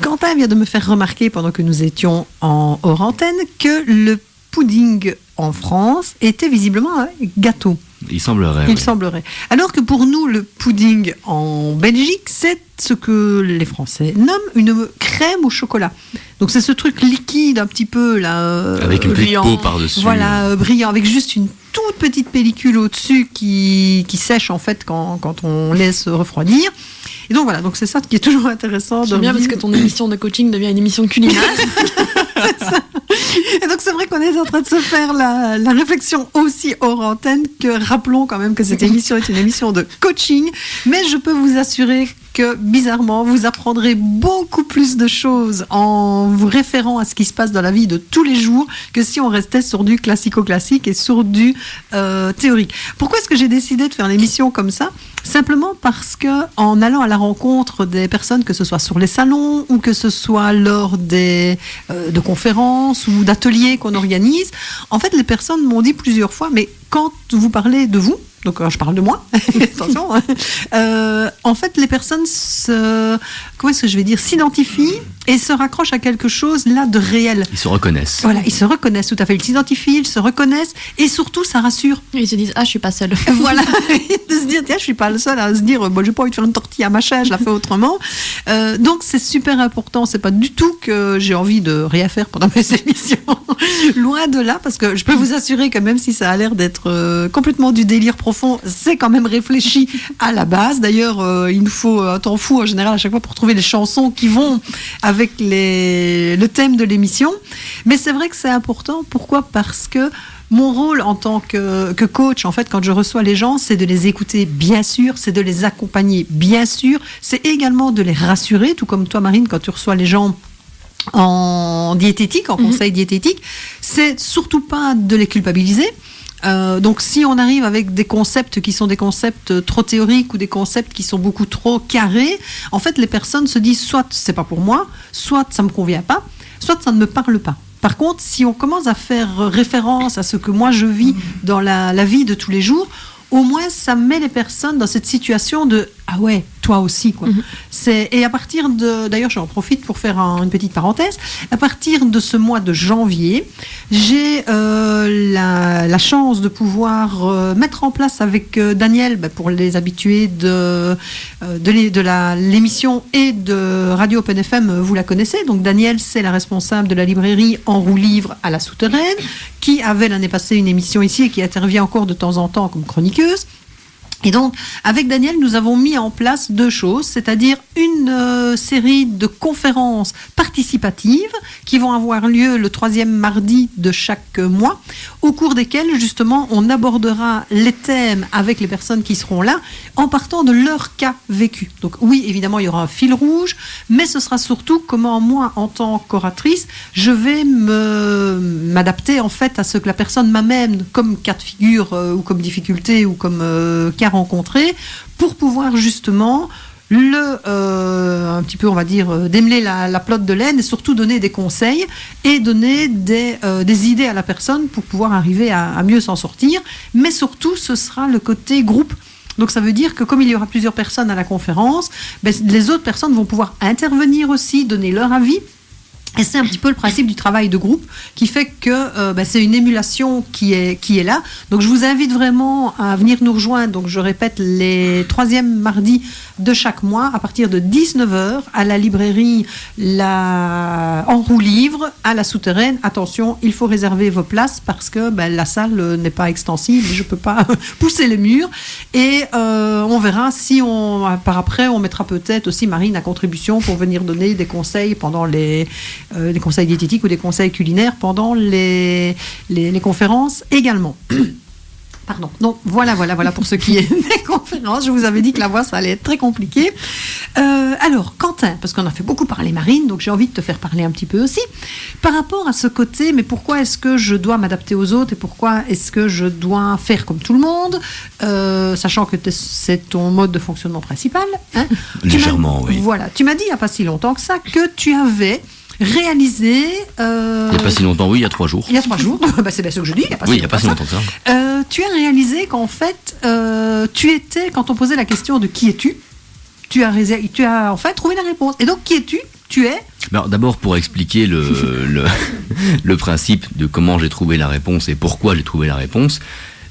Quentin vient de me faire remarquer, pendant que nous étions hors antenne, que le pudding en France était visiblement un gâteau. Il semblerait. Il semblerait. Alors que pour nous, le pudding en Belgique, c'est ce que les Français nomment une crème au chocolat. Donc c'est ce truc liquide un petit peu là. Avec une petite peau par-dessus. Voilà, brillant, avec juste une toute petite pellicule au-dessus qui sèche en fait quand on laisse refroidir. Et donc voilà, donc c'est ça qui est toujours intéressant. J'aime bien parce que ton émission de coaching devient une émission culinaire. C'est ça. Et donc c'est vrai qu'on est en train de se faire la réflexion aussi hors antenne que rappelons quand même que cette émission est une émission de coaching, mais je peux vous assurer que bizarrement vous apprendrez beaucoup plus de choses en vous référant à ce qui se passe dans la vie de tous les jours que si on restait sur du classico-classique et sur du théorique. Pourquoi est-ce que j'ai décidé de faire l'émission comme ça ? Simplement parce que en allant à la rencontre des personnes, que ce soit sur les salons ou que ce soit lors de conférences ou d'ateliers qu'on organise, en fait les personnes m'ont dit plusieurs fois, mais quand vous parlez de vous, donc je parle de moi, attention, en fait les personnes s'identifient et se raccrochent à quelque chose là de réel. Ils se reconnaissent. Voilà, ils se reconnaissent tout à fait, ils s'identifient, ils se reconnaissent et surtout ça rassure. Ils se disent, je suis pas seule. Voilà, de se dire, tiens, je suis pas le seul à se dire, bon, j'ai pas envie de faire une tortilla machin, je la fais autrement. Donc c'est super important. C'est pas du tout que j'ai envie de rien faire pendant mes émissions. Loin de là, parce que je peux vous assurer que même si ça a l'air d'être complètement du délire profond, c'est quand même réfléchi à la base. D'ailleurs, il nous faut un temps fou en général à chaque fois pour trouver les chansons qui vont avec le thème de l'émission. Mais c'est vrai que c'est important. Pourquoi ? Parce que mon rôle en tant que coach, en fait, quand je reçois les gens, c'est de les écouter, bien sûr, c'est de les accompagner, bien sûr, c'est également de les rassurer, tout comme toi, Marine, quand tu reçois les gens en diététique, en conseil diététique, c'est surtout pas de les culpabiliser. Donc si on arrive avec des concepts qui sont des concepts trop théoriques ou des concepts qui sont beaucoup trop carrés, en fait les personnes se disent soit c'est pas pour moi, soit ça me convient pas, soit ça ne me parle pas. Par contre, si on commence à faire référence à ce que moi je vis dans la vie de tous les jours, au moins ça met les personnes dans cette situation de ah ouais, toi aussi quoi. Et à partir de, d'ailleurs j'en profite pour faire une petite parenthèse, à partir de ce mois de janvier, j'ai la chance de pouvoir mettre en place avec Daniel, pour les habitués de l'émission et de Radio Open FM, vous la connaissez, donc Daniel c'est la responsable de la librairie En Roue Livre à la Souterraine, qui avait l'année passée une émission ici et qui intervient encore de temps en temps comme chroniqueuse. Et donc, avec Daniel, nous avons mis en place 2 choses, c'est-à-dire une série de conférences participatives qui vont avoir lieu le 3e mardi de chaque mois, au cours desquelles, justement, on abordera les thèmes avec les personnes qui seront là, en partant de leur cas vécu. Donc oui, évidemment, il y aura un fil rouge, mais ce sera surtout comment moi, en tant qu'oratrice, je vais m'adapter en fait à ce que la personne m'amène comme cas de figure ou comme difficulté ou comme cas rencontré, pour pouvoir justement un petit peu, on va dire, démêler la pelote de laine et surtout donner des conseils et donner des idées à la personne pour pouvoir arriver à mieux s'en sortir. Mais surtout, ce sera le côté groupe. Donc ça veut dire que comme il y aura plusieurs personnes à la conférence, les autres personnes vont pouvoir intervenir aussi, donner leur avis. Et c'est un petit peu le principe du travail de groupe qui fait que c'est une émulation qui est là. Donc je vous invite vraiment à venir nous rejoindre. Donc je répète, les 3e mardis de chaque mois à partir de 19h à la librairie En Roue Livre à la Souterraine. Attention, il faut réserver vos places parce que la salle n'est pas extensive. Je ne peux pas pousser les murs. Et on verra si par après on mettra peut-être aussi Marine à contribution pour venir donner des conseils pendant des conseils diététiques ou des conseils culinaires pendant les conférences également. Pardon. Donc voilà pour ce qui est des conférences. Je vous avais dit que la voix ça allait être très compliqué. Alors Quentin, parce qu'on a fait beaucoup parler Marine, donc j'ai envie de te faire parler un petit peu aussi par rapport à ce côté. Mais pourquoi est-ce que je dois m'adapter aux autres et pourquoi est-ce que je dois faire comme tout le monde, sachant que c'est ton mode de fonctionnement principal, hein. Légèrement, oui. Voilà. Tu m'as dit il n'y a pas si longtemps que ça que tu avais réalisé... Il n'y a pas si longtemps, oui, il y a 3 jours. Il y a 3 jours, c'est bien ce que je dis. Il n'y a pas si longtemps que ça. Tu as réalisé qu'en fait, tu étais, quand on posait la question de qui es-tu, tu as en fait trouvé la réponse. Et donc, qui es-tu ? Tu es... Alors, d'abord, pour expliquer le principe de comment j'ai trouvé la réponse et pourquoi j'ai trouvé la réponse,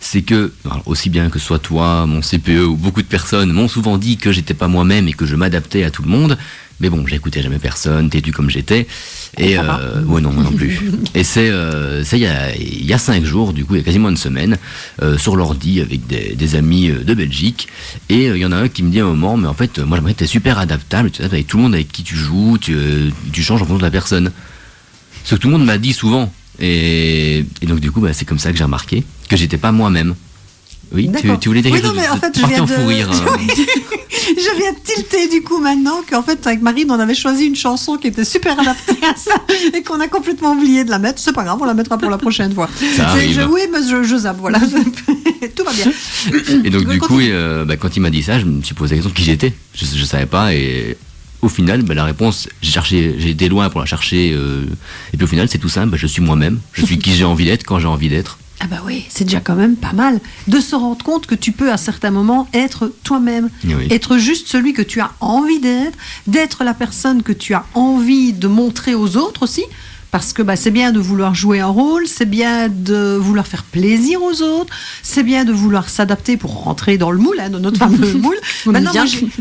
c'est que, aussi bien que soit toi, mon CPE ou beaucoup de personnes m'ont souvent dit que j'étais pas moi-même et que je m'adaptais à tout le monde, mais bon, j'écoutais jamais personne, têtu comme j'étais, et ouais non, moi non plus. Et c'est il y a 5 jours, du coup, il y a quasiment une semaine, sur l'ordi avec des amis de Belgique, et il y en a un qui me dit à un moment, mais en fait, moi j'aimerais que t'es super adaptable, tu t'adaptes avec tout le monde avec qui tu joues, tu changes en fonction de la personne. Ce que tout le monde m'a dit souvent. Et donc du coup c'est comme ça que j'ai remarqué que j'étais pas moi-même. Oui, tu voulais dire quelque chose? Oui, non, mais en fait, je viens de tilter du coup maintenant qu'en fait avec Marine on avait choisi une chanson qui était super adaptée à ça et qu'on a complètement oublié de la mettre. C'est pas grave, on la mettra pour la prochaine fois. Oui, mais je zappe, voilà. Tout va bien. Et donc du coup, quand il m'a dit ça, je me suis posé la question de qui j'étais. Je savais pas et au final, la réponse, j'ai été loin pour la chercher, et puis au final, c'est tout simple, je suis moi-même, je suis qui j'ai envie d'être, quand j'ai envie d'être. Ah bah oui, c'est déjà quand même pas mal de se rendre compte que tu peux à certains moments être toi-même, être juste celui que tu as envie d'être la personne que tu as envie de montrer aux autres aussi, parce que c'est bien de vouloir jouer un rôle, c'est bien de vouloir faire plaisir aux autres, c'est bien de vouloir s'adapter pour rentrer dans le moule, dans notre fameux moule. Maintenant,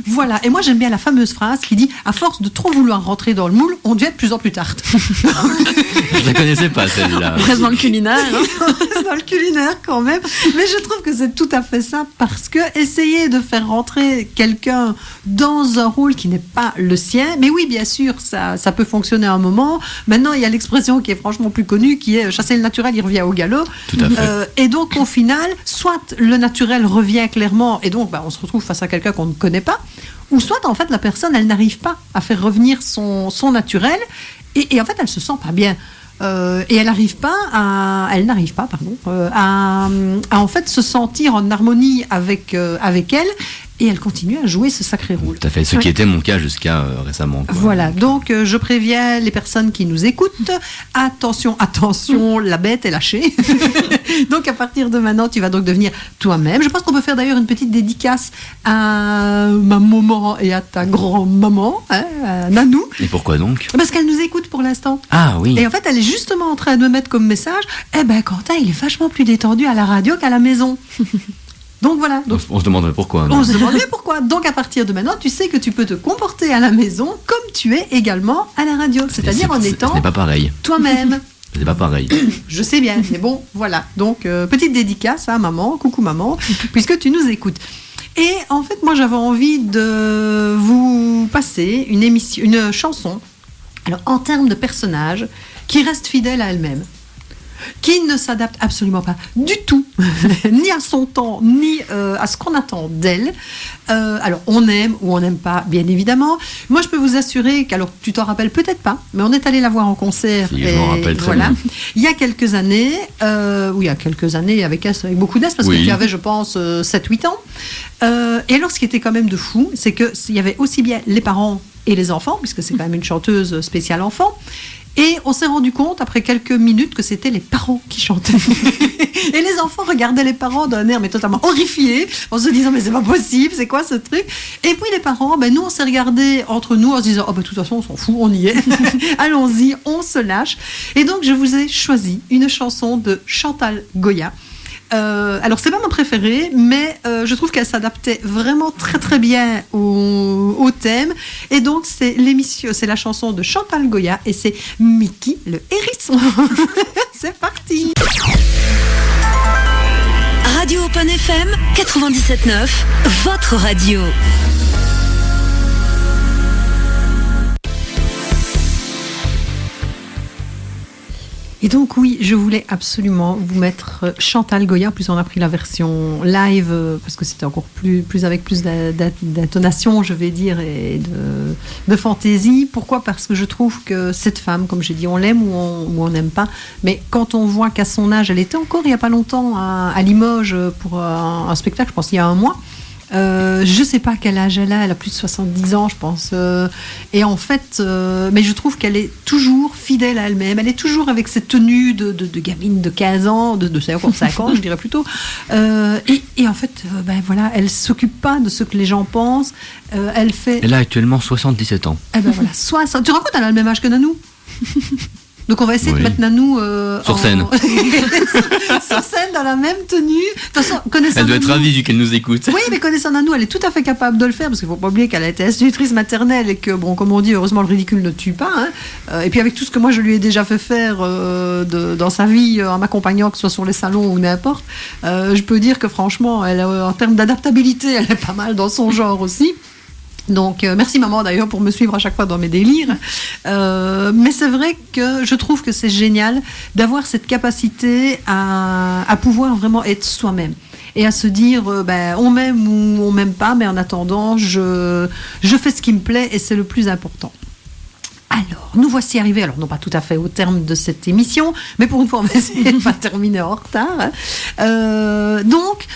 voilà. Et moi, j'aime bien la fameuse phrase qui dit « À force de trop vouloir rentrer dans le moule, on devient de plus en plus tarte. » Je la connaissais pas, celle-là. On reste dans le culinaire. On reste dans le culinaire quand même. Mais je trouve que c'est tout à fait ça, parce que essayer de faire rentrer quelqu'un dans un rôle qui n'est pas le sien, mais oui, bien sûr, ça peut fonctionner à un moment. Maintenant, il y a l'expression qui est franchement plus connue, qui est « chasser le naturel, il revient au galop ». Tout à fait. Et donc, au final, soit le naturel revient clairement, et donc on se retrouve face à quelqu'un qu'on ne connaît pas, ou soit, en fait, la personne, elle n'arrive pas à faire revenir son naturel, et en fait, elle se sent pas bien. Et elle n'arrive pas à en fait se sentir en harmonie avec elle, et elle continue à jouer ce sacré rôle. Tout à fait, ce qui était mon cas jusqu'à récemment. Voilà, donc je préviens les personnes qui nous écoutent, attention, la bête est lâchée. Donc à partir de maintenant, tu vas donc devenir toi-même. Je pense qu'on peut faire d'ailleurs une petite dédicace à ma maman et à ta grand-maman, à Nanou. Et pourquoi donc ? Parce qu'elle nous écoute pour l'instant. Ah oui. Et en fait, elle est justement en train de me mettre comme message, Quentin, il est vachement plus détendu à la radio qu'à la maison. Donc voilà. Donc, on se demanderait pourquoi. On se demanderait pourquoi. Donc à partir de maintenant, tu sais que tu peux te comporter à la maison comme tu es également à la radio. C'est-à-dire en étant ce n'est pas pareil. Toi-même. C'est pas pareil. Je sais bien, mais bon, voilà. Donc petite dédicace à maman, coucou maman, puisque tu nous écoutes. Et en fait, moi j'avais envie de vous passer une chanson. Alors en termes de personnage, qui reste fidèle à elle-même, qui ne s'adapte absolument pas du tout, ni à son temps, ni à ce qu'on attend d'elle. Alors, on aime ou on n'aime pas, bien évidemment. Moi, je peux vous assurer qu'alors, tu t'en rappelles peut-être pas, mais on est allé la voir en concert. Si, je m'en rappelle très bien. Il y a quelques années, avec beaucoup d'as, parce qu'il y avait, je pense, 7-8 ans. Et alors, ce qui était quand même de fou, c'est qu'il y avait aussi bien les parents et les enfants, puisque c'est quand même une chanteuse spéciale enfant. Et on s'est rendu compte, après quelques minutes, que c'était les parents qui chantaient. Et les enfants regardaient les parents d'un air mais totalement horrifié, en se disant, mais c'est pas possible, c'est quoi ce truc ? Et puis les parents, nous, on s'est regardés entre nous en se disant, de toute façon, on s'en fout, on y est. Allons-y, on se lâche. Et donc, je vous ai choisi une chanson de Chantal Goya. Alors c'est pas ma préférée, mais je trouve qu'elle s'adaptait vraiment très très bien au thème. Et donc c'est la chanson de Chantal Goya et c'est Mickey le hérisson. C'est parti. Radio Open FM 97.9, votre radio. Et donc oui, je voulais absolument vous mettre Chantal Goya. En plus, on a pris la version live parce que c'était encore plus avec plus d'intonation, je vais dire, et de fantaisie. Pourquoi ? Parce que je trouve que cette femme, comme j'ai dit, on l'aime ou on n'aime pas. Mais quand on voit qu'à son âge, elle était encore il n'y a pas longtemps à Limoges pour un spectacle, je pense il y a un mois. Je sais pas quel âge elle a plus de 70 ans je pense, et en fait mais je trouve qu'elle est toujours fidèle à elle-même, elle est toujours avec cette tenue de gamine de 15 ans, de 5 ans je dirais plutôt, et en fait voilà, elle s'occupe pas de ce que les gens pensent, elle a actuellement 77 ans. Voilà, 60. Tu te rends compte, elle a le même âge que Nanou. Donc on va essayer de mettre Nanou sur scène. Sur scène, dans la même tenue. Elle doit être ravie vu qu'elle nous écoute. Oui, mais connaissant Nanou, elle est tout à fait capable de le faire, parce qu'il ne faut pas oublier qu'elle a été institutrice maternelle et que, comme on dit, heureusement le ridicule ne tue pas. Et puis avec tout ce que moi je lui ai déjà fait faire dans sa vie, en m'accompagnant, que ce soit sur les salons ou n'importe, je peux dire que franchement, en termes d'adaptabilité, elle est pas mal dans son genre aussi. Donc merci maman d'ailleurs pour me suivre à chaque fois dans mes délires, mais c'est vrai que je trouve que c'est génial d'avoir cette capacité à pouvoir vraiment être soi-même et à se dire on m'aime ou on m'aime pas, mais en attendant je fais ce qui me plaît et c'est le plus important. Alors, nous voici arrivés, alors non pas tout à fait au terme de cette émission, mais pour une fois on va essayer de pas terminer en retard. Donc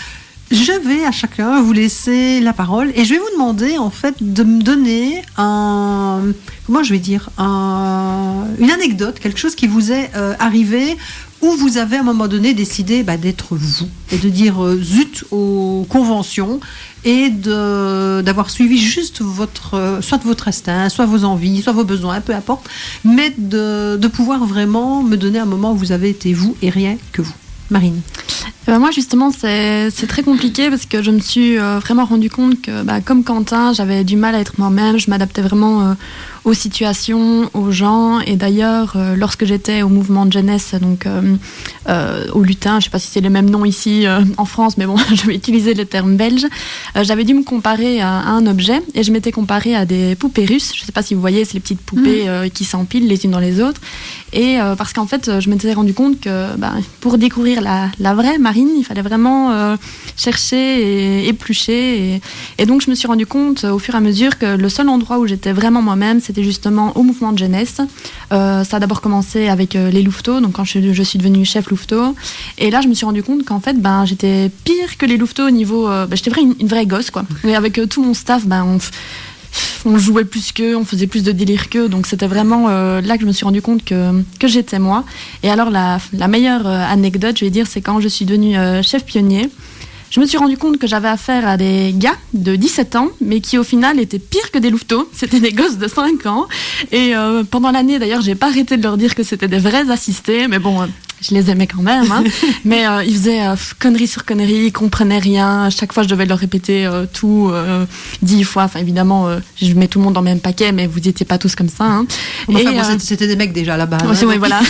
je vais à chacun vous laisser la parole et je vais vous demander en fait de me donner une anecdote, quelque chose qui vous est arrivé où vous avez à un moment donné décidé d'être vous et de dire zut aux conventions et d'avoir suivi juste soit votre instinct, soit vos envies, soit vos besoins, peu importe, mais de pouvoir vraiment me donner un moment où vous avez été vous et rien que vous. Marine. Moi, justement, c'est très compliqué parce que je me suis vraiment rendu compte que, comme Quentin, j'avais du mal à être moi-même. Je m'adaptais vraiment aux situations, aux gens. Et d'ailleurs, lorsque j'étais au mouvement de jeunesse, donc au lutin, je ne sais pas si c'est les mêmes noms ici en France, mais bon, je vais utiliser le terme belge, j'avais dû me comparer à un objet et je m'étais comparée à des poupées russes. Je ne sais pas si vous voyez, c'est les petites poupées qui s'empilent les unes dans les autres. Et parce qu'en fait, je m'étais rendu compte que pour découvrir la vraie Marine, il fallait vraiment chercher et éplucher. Et donc, je me suis rendu compte au fur et à mesure que le seul endroit où j'étais vraiment moi-même, c'était justement au mouvement de jeunesse. Ça a d'abord commencé avec les louveteaux, donc quand je suis devenue chef louveteau. Et là, je me suis rendu compte qu'en fait, j'étais pire que les louveteaux au niveau... j'étais une vraie gosse, quoi. Et avec tout mon staff, on jouait plus qu'eux, on faisait plus de délire qu'eux, donc c'était vraiment là que je me suis rendu compte que j'étais moi. Et alors la meilleure anecdote, je vais dire, c'est quand je suis devenue chef pionnier. Je me suis rendu compte que j'avais affaire à des gars de 17 ans, mais qui au final étaient pires que des louveteaux. C'était des gosses de 5 ans. Et pendant l'année, d'ailleurs, j'ai pas arrêté de leur dire que c'était des vrais assistés, mais bon... je les aimais quand même, hein. Mais ils faisaient conneries sur conneries, ils comprenaient rien. À chaque fois, je devais leur répéter tout 10 fois. Enfin, évidemment, je mets tout le monde dans le même paquet, mais vous n'étiez pas tous comme ça. Hein. C'était des mecs déjà à la base. Oui, voilà.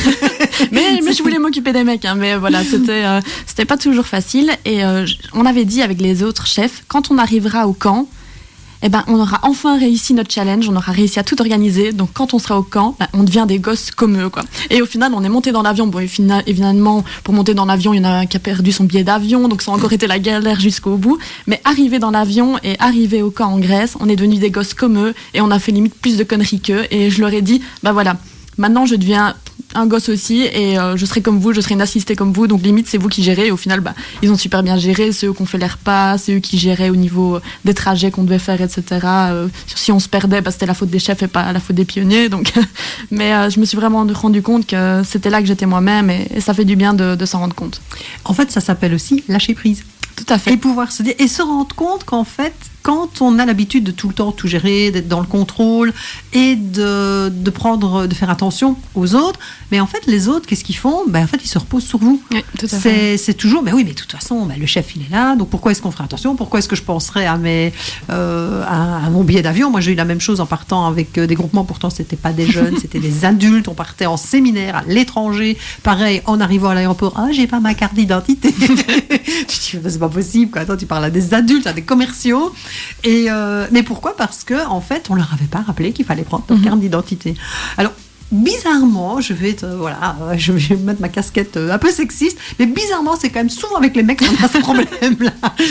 mais je voulais m'occuper des mecs, hein. Mais voilà, c'était pas toujours facile. Et on avait dit avec les autres chefs, quand on arrivera au camp, on aura enfin réussi notre challenge, on aura réussi à tout organiser. Donc quand on sera au camp, on devient des gosses comme eux, quoi. Et au final, on est monté dans l'avion. Bon, évidemment, pour monter dans l'avion, il y en a un qui a perdu son billet d'avion, donc ça a encore été la galère jusqu'au bout. Mais arrivé dans l'avion et arrivé au camp en Grèce, on est devenus des gosses comme eux et on a fait limite plus de conneries qu'eux. Et je leur ai dit, voilà, maintenant je deviens un gosse aussi et je serai comme vous, je serai une assistée comme vous, donc limite c'est vous qui gérez. Et au final ils ont super bien géré, c'est eux qui ont fait les repas, c'est eux qui géraient au niveau des trajets qu'on devait faire, etc. Si on se perdait, c'était la faute des chefs et pas la faute des pionniers, donc mais je me suis vraiment rendu compte que c'était là que j'étais moi-même et ça fait du bien de s'en rendre compte. En fait, ça s'appelle aussi lâcher prise. Tout à fait. Et pouvoir se dire, et se rendre compte qu'en fait, quand on a l'habitude de tout le temps tout gérer, d'être dans le contrôle et de faire attention aux autres, mais en fait, les autres, qu'est-ce qu'ils font ? En fait, ils se reposent sur vous. Oui, tout à fait. C'est toujours, mais de toute façon, le chef, il est là, donc pourquoi est-ce qu'on ferait attention ? Pourquoi est-ce que je penserais à mon billet d'avion ? Moi, j'ai eu la même chose en partant avec des groupements, pourtant, c'était pas des jeunes, c'était des adultes. On partait en séminaire à l'étranger. Pareil, en arrivant à l'aéroport, j'ai pas ma carte d'identité. Je dis, c'est pas possible, quoi. Attends, tu parles à des adultes, à des commerciaux. Mais pourquoi ? Parce que en fait, on leur avait pas rappelé qu'il fallait prendre notre carte d'identité. Alors, bizarrement, je vais mettre ma casquette un peu sexiste, mais bizarrement, c'est quand même souvent avec les mecs qu'on a ce problème-là.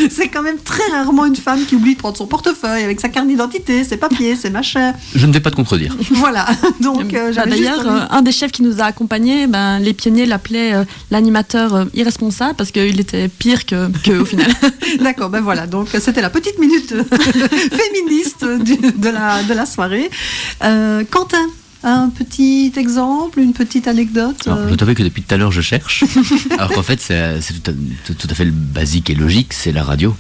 C'est quand même très rarement une femme qui oublie de prendre son portefeuille avec sa carte d'identité, ses papiers, ses machins. Je ne vais pas te contredire. Voilà. Donc, d'ailleurs, un des chefs qui nous a accompagnés, les pionniers l'appelaient l'animateur irresponsable parce qu'il était pire que au final. D'accord, voilà. Donc, c'était la petite minute féministe de la soirée. Quentin, un petit exemple, une petite anecdote. Alors, je t'avoue que depuis tout à l'heure, je cherche. Alors qu'en fait, c'est tout à fait le basique et logique, c'est la radio.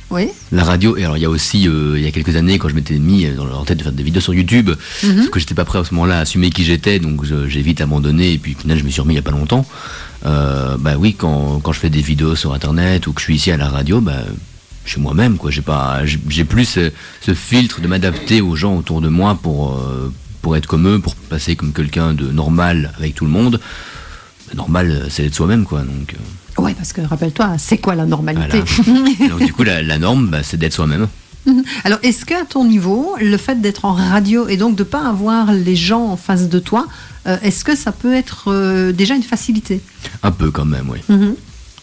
Oui. La radio, et alors il y a aussi, il y a quelques années, quand je m'étais mis en tête de faire des vidéos sur YouTube, parce que j'étais pas prêt à ce moment-là à assumer qui j'étais, donc j'ai vite abandonné, et puis au final, je me suis remis il y a pas longtemps. Oui, quand je fais des vidéos sur Internet, ou que je suis ici à la radio, je suis moi-même, quoi. J'ai plus ce filtre de m'adapter aux gens autour de moi pour être comme eux, pour passer comme quelqu'un de normal avec tout le monde. Normal, c'est d'être soi-même, quoi. Donc, Oui, parce que rappelle-toi, c'est quoi la normalité ? Voilà. Donc du coup, la norme, c'est d'être soi-même. Alors, est-ce qu'à ton niveau, le fait d'être en radio et donc de ne pas avoir les gens en face de toi, est-ce que ça peut être déjà une facilité ? Un peu quand même, oui.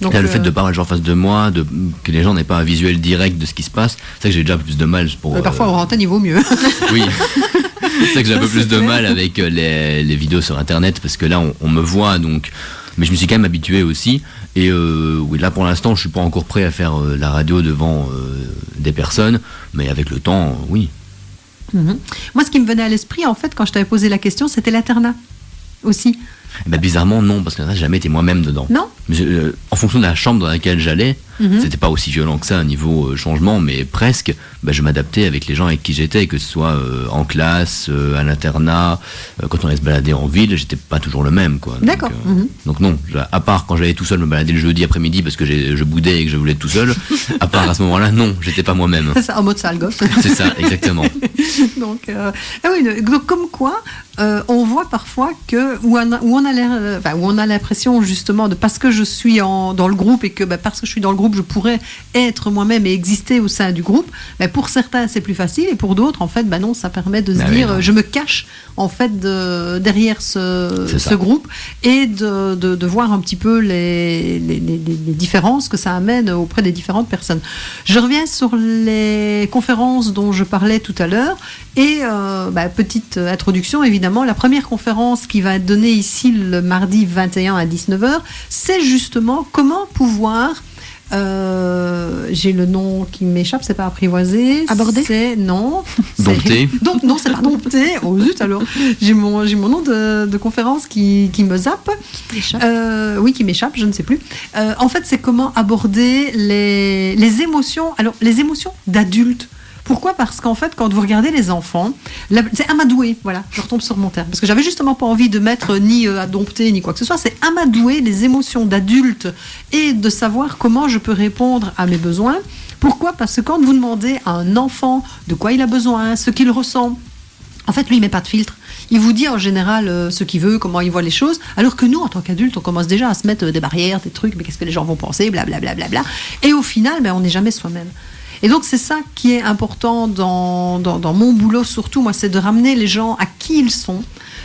Donc, le fait de parler aux gens en face de moi, que les gens n'aient pas un visuel direct de ce qui se passe, c'est ça que j'ai déjà plus de mal pour... Parfois, en antenne, il vaut mieux. Oui, c'est ça que j'ai un peu plus de mal avec les vidéos sur Internet, parce que là, on me voit, donc... Mais je me suis quand même habitué aussi. Et oui, là, pour l'instant, je suis pas encore prêt à faire la radio devant des personnes, mais avec le temps, oui. Moi, ce qui me venait à l'esprit, en fait, quand je t'avais posé la question, c'était l'internat aussi. Bizarrement, non, parce que j'ai jamais été moi-même dedans. Non. En fonction de la chambre dans laquelle j'allais, c'était pas aussi violent que ça au niveau changement, mais presque, je m'adaptais avec les gens avec qui j'étais, que ce soit en classe, à l'internat, quand on allait se balader en ville, j'étais pas toujours le même, quoi. D'accord. Donc non, à part quand j'allais tout seul me balader le jeudi après-midi parce que je boudais et que je voulais être tout seul, à part à ce moment-là, non, j'étais pas moi-même. C'est ça, en mode sale gosse. C'est ça, exactement. Donc, donc comme quoi, on voit parfois que où on a l'impression justement de parce que je suis dans le groupe et que parce que je suis dans le groupe, je pourrais être moi-même et exister au sein du groupe. Pour certains, c'est plus facile et pour d'autres, en fait, non, ça permet de se dire, je me cache en fait derrière ce groupe et de voir un petit peu les différences que ça amène auprès des différentes personnes. Je reviens sur les conférences dont je parlais tout à l'heure et petite introduction, évidemment, la première conférence qui va être donnée ici le mardi 21 à 19h, c'est justement comment pouvoir j'ai le nom qui m'échappe, c'est pas apprivoiser. Aborder. C'est non. Dompter. Non, c'est pas dompter. Oh zut alors. J'ai mon nom de conférence qui me zappe. Oui, qui m'échappe, je ne sais plus. En fait, c'est comment aborder les émotions. Alors, les émotions d'adultes. Pourquoi ? Parce qu'en fait, quand vous regardez les enfants, c'est amadouer, voilà, je retombe sur mon terme, parce que j'avais justement pas envie de mettre ni à dompter, ni quoi que ce soit, c'est amadouer les émotions d'adultes et de savoir comment je peux répondre à mes besoins. Pourquoi ? Parce que quand vous demandez à un enfant de quoi il a besoin, ce qu'il ressent, en fait, lui, il met pas de filtre. Il vous dit en général ce qu'il veut, comment il voit les choses, alors que nous, en tant qu'adultes, on commence déjà à se mettre des barrières, des trucs, mais qu'est-ce que les gens vont penser, blablabla. Et au final, on n'est jamais soi-même. Et donc, c'est ça qui est important dans mon boulot, surtout, moi, c'est de ramener les gens à qui ils sont,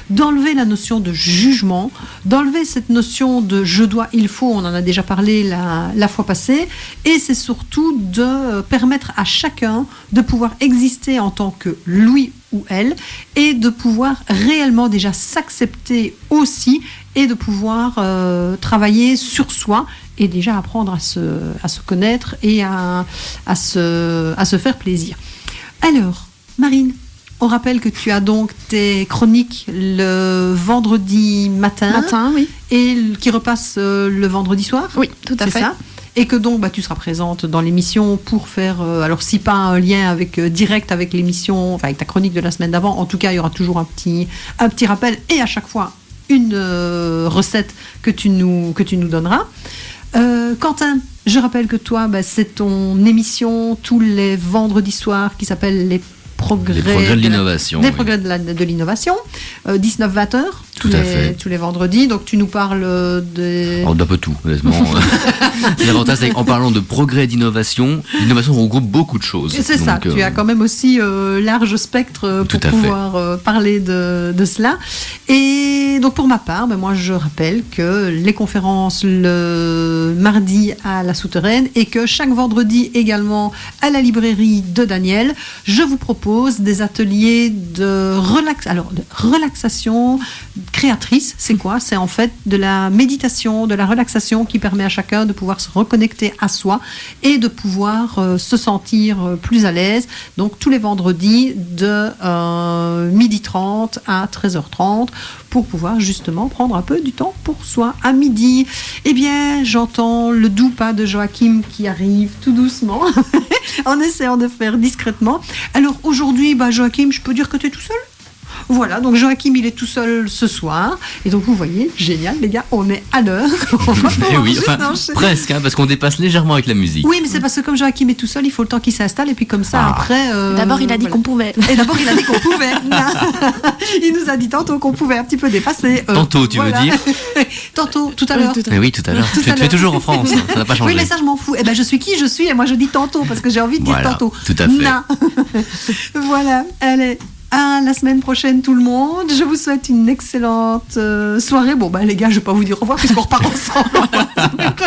d'enlever la notion de jugement, d'enlever cette notion de je dois, il faut, on en a déjà parlé la fois passée, et c'est surtout de permettre à chacun de pouvoir exister en tant que lui ou elle, et de pouvoir réellement déjà s'accepter aussi, et de pouvoir travailler sur soi, et déjà apprendre à se connaître et à se faire plaisir. Alors, Marine, on rappelle que tu as donc tes chroniques le vendredi matin, oui. Et qui repassent le vendredi soir. Oui, tout à fait. C'est ça. Et que donc tu seras présente dans l'émission pour faire, alors si pas un lien direct avec l'émission, enfin avec ta chronique de la semaine d'avant, en tout cas il y aura toujours un petit rappel et à chaque fois une recette que tu nous donneras. Quentin, je rappelle que toi, c'est ton émission tous les vendredis soirs qui s'appelle Les progrès de l'innovation. Les progrès de l'innovation, 19-20 heures, tous les vendredis. Donc tu nous parles d'un peu tout, honnêtement. L'avantage, c'est qu'en parlant de progrès d'innovation, l'innovation regroupe beaucoup de choses. C'est ça, tu as quand même aussi large spectre pour pouvoir parler de cela. Et donc pour ma part, moi je rappelle que les conférences le mardi à la Souterraine et que chaque vendredi également à la librairie de Daniel, je vous propose des ateliers de relaxation créatrice. C'est quoi ? C'est en fait de la méditation, de la relaxation qui permet à chacun de pouvoir se reconnecter à soi et de pouvoir se sentir plus à l'aise. Donc tous les vendredis de 12h30 à 13h30 pour pouvoir justement prendre un peu du temps pour soi. À midi, eh bien, j'entends le doux pas de Joachim qui arrive tout doucement en essayant de faire discrètement. Alors aujourd'hui, Joachim, je peux dire que tu es tout seul ? Voilà, donc Joachim, il est tout seul ce soir. Et donc, vous voyez, génial, les gars, on est à l'heure. Oui, presque, parce qu'on dépasse légèrement avec la musique. Oui, mais c'est parce que comme Joachim est tout seul, il faut le temps qu'il s'installe. Et puis comme ça, après... D'abord, il a dit qu'on pouvait. Et d'abord, il a dit qu'on pouvait. Il nous a dit tantôt qu'on pouvait un petit peu dépasser. Tantôt, tu veux dire ? Tantôt, tout à l'heure. Oui, tout à l'heure. Tu es toujours en France, ça n'a pas changé. Oui, mais ça, je m'en fous. Je suis qui je suis et moi, je dis tantôt parce que j'ai envie de dire tantôt. Tout à fait. Voilà, allez. À la semaine prochaine tout le monde. Je vous souhaite une excellente soirée. Bon les gars, je vais pas vous dire au revoir puisqu'on repart ensemble. Donc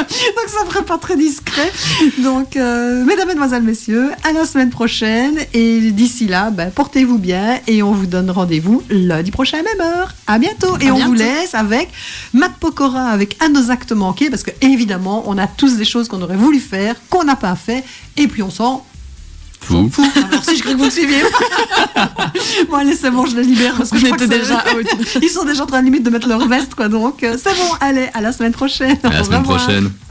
ça ferait pas très discret. Donc mesdames, mesdemoiselles, messieurs, à la semaine prochaine et d'ici là, portez-vous bien et on vous donne rendez-vous lundi prochain à même heure. À bientôt et on vous laisse avec Matt Pokora avec Un nos actes manqués parce que évidemment, on a tous des choses qu'on aurait voulu faire, qu'on n'a pas fait et puis on s'en Fou. Alors si je crois que vous le suiviez. Bon allez, c'est bon, je les libère parce que On je crois était que déjà out. ils sont déjà en train limite de mettre leur veste quoi. Donc c'est bon. Allez, à la semaine prochaine. À la Au semaine revoir. prochaine.